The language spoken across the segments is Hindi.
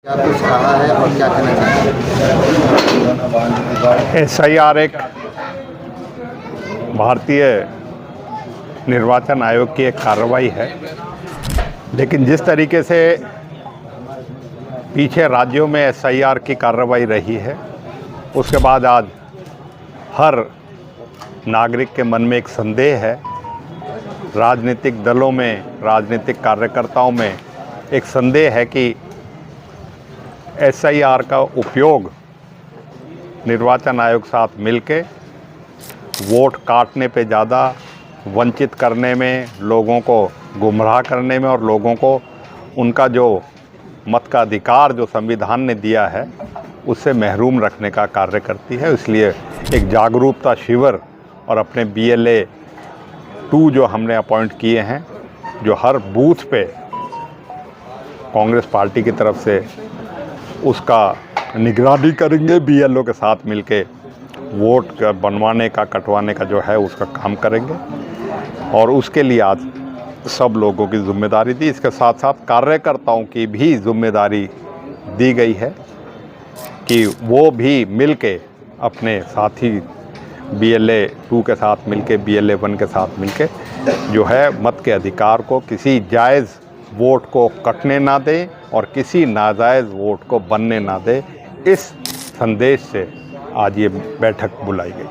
क्या कुछ कहा है और क्या कहना चाहिए? SIR एक भारतीय निर्वाचन आयोग की एक कार्रवाई है, लेकिन जिस तरीके से पीछे राज्यों में SIR की कार्रवाई रही है, उसके बाद आज हर नागरिक के मन में एक संदेह है। राजनीतिक दलों में, राजनीतिक कार्यकर्ताओं में एक संदेह है कि SIR का उपयोग निर्वाचन आयोग साथ मिलके वोट काटने पे ज़्यादा, वंचित करने में, लोगों को गुमराह करने में और लोगों को उनका जो मत का अधिकार जो संविधान ने दिया है उससे महरूम रखने का कार्य करती है। इसलिए एक जागरूकता शिविर और अपने BLA 2 जो हमने अपॉइंट किए हैं, जो हर बूथ पे कांग्रेस पार्टी की तरफ से उसका निगरानी करेंगे, BLO के साथ मिलके वोट बनवाने का, कटवाने का जो है उसका काम करेंगे। और उसके लिए आज सब लोगों की जिम्मेदारी दी, इसके साथ साथ कार्यकर्ताओं की भी जिम्मेदारी दी गई है कि वो भी मिलके अपने साथी BLA 2 के साथ मिलके, BLA 1 के साथ मिलके जो है मत के अधिकार को, किसी जायज़ वोट को कटने ना दें और किसी नाजायज़ वोट को बनने ना दें। इस संदेश से आज ये बैठक बुलाई गई।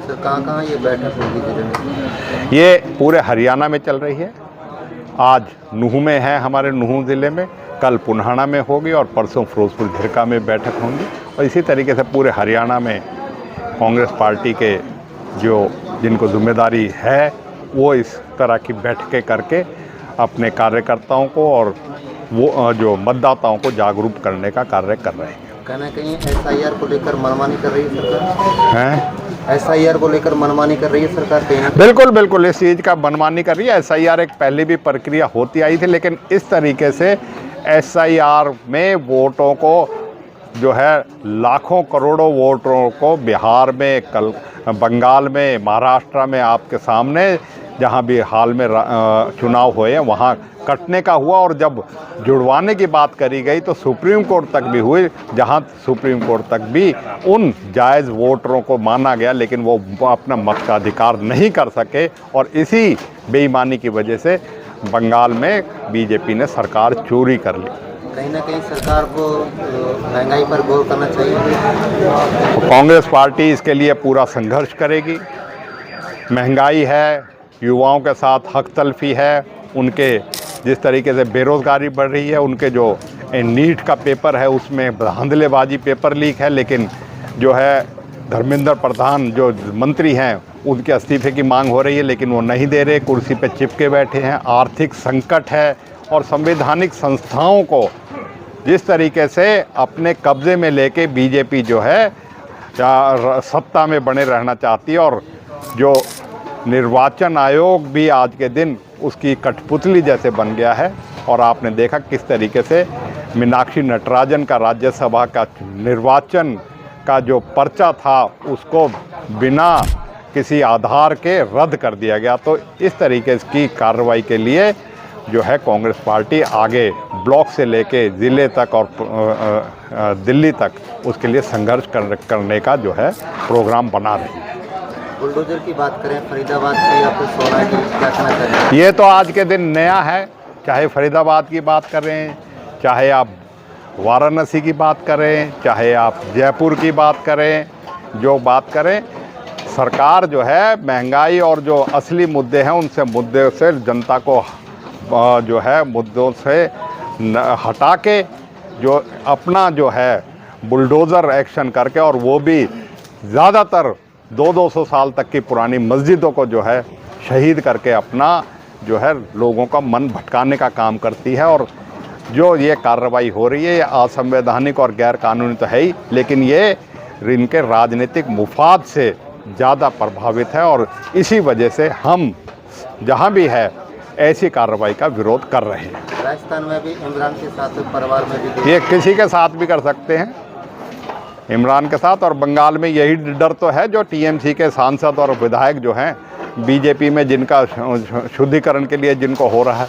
सर, कहाँ ये बैठक होगी जिले में? ये पूरे हरियाणा में चल रही है। आज नूह में है, हमारे नूह ज़िले में, कल पुन्हाना में होगी और परसों फिरोजपुर झिरका में बैठक होंगी। और इसी तरीके से पूरे हरियाणा में कांग्रेस पार्टी के जिनको जिम्मेदारी है वो इस तरह की बैठकें करके अपने कार्यकर्ताओं को और वो जो मतदाताओं को जागरूक करने का कार्य कर रहे हैं। कहना कहीं SIR को लेकर मनमानी कर रही है सरकार? SIR को लेकर मनमानी कर रही है सरकार कहीं? बिल्कुल इस चीज़ का मनमानी कर रही है। SIR एक पहले भी प्रक्रिया होती आई थी, लेकिन इस तरीके से SIR में वोटों को जो है लाखों करोड़ों वोटरों को बिहार में, कल बंगाल में, महाराष्ट्र में आपके सामने जहाँ भी हाल में चुनाव हुए वहाँ कटने का हुआ। और जब जुड़वाने की बात करी गई तो सुप्रीम कोर्ट तक भी हुई, जहाँ सुप्रीम कोर्ट तक भी उन जायज़ वोटरों को माना गया, लेकिन वो अपना मत का अधिकार नहीं कर सके। और इसी बेईमानी की वजह से बंगाल में BJP ने सरकार चोरी कर ली। कहीं ना कहीं सरकार को महंगाई पर गौर करना चाहिए। तो कांग्रेस पार्टी इसके लिए पूरा संघर्ष करेगी। महंगाई है, युवाओं के साथ हक तलफी है, उनके जिस तरीके से बेरोज़गारी बढ़ रही है, उनके जो नीट का पेपर है उसमें धांधलेबाजी, पेपर लीक है, लेकिन जो है धर्मेंद्र प्रधान जो मंत्री हैं उनके इस्तीफे की मांग हो रही है, लेकिन वो नहीं दे रहे, कुर्सी पे चिपके बैठे हैं। आर्थिक संकट है और संवैधानिक संस्थाओं को जिस तरीके से अपने कब्ज़े में लेके BJP जो है सत्ता में बने रहना चाहती है। और जो निर्वाचन आयोग भी आज के दिन उसकी कठपुतली जैसे बन गया है। और आपने देखा किस तरीके से मीनाक्षी नटराजन का राज्यसभा का निर्वाचन का जो पर्चा था उसको बिना किसी आधार के रद्द कर दिया गया। तो इस तरीके की कार्रवाई के लिए जो है कांग्रेस पार्टी आगे ब्लॉक से लेके ज़िले तक और दिल्ली तक उसके लिए संघर्ष करने का जो है प्रोग्राम बना रही है। बुलडोजर की बात करें, फरीदाबाद की या फिर सोना की, क्या कहना चाहिए? ये तो आज के दिन नया है। चाहे फरीदाबाद की बात करें, चाहे आप वाराणसी की बात करें, चाहे आप जयपुर की बात करें, जो बात करें, सरकार जो है महंगाई और जो असली मुद्दे हैं उनसे मुद्दे से जनता को जो है मुद्दों से हटा के जो अपना जो है बुलडोज़र एक्शन करके, और वो भी ज़्यादातर 200 साल तक की पुरानी मस्जिदों को जो है शहीद करके अपना जो है लोगों का मन भटकाने का काम करती है। और जो ये कार्रवाई हो रही है ये असंवैधानिक और गैर कानूनी तो है ही, लेकिन ये इनके राजनीतिक मुफाद से ज़्यादा प्रभावित है। और इसी वजह से हम जहाँ भी है ऐसी कार्रवाई का विरोध कर रहे हैं। राजस्थान में भी इमरान के साथ परिवार में भी ये किसी के साथ भी कर सकते हैं, इमरान के साथ। और बंगाल में यही डर तो है जो TMC के सांसद और विधायक जो हैं BJP में, जिनका शुद्धिकरण के लिए जिनको हो रहा है।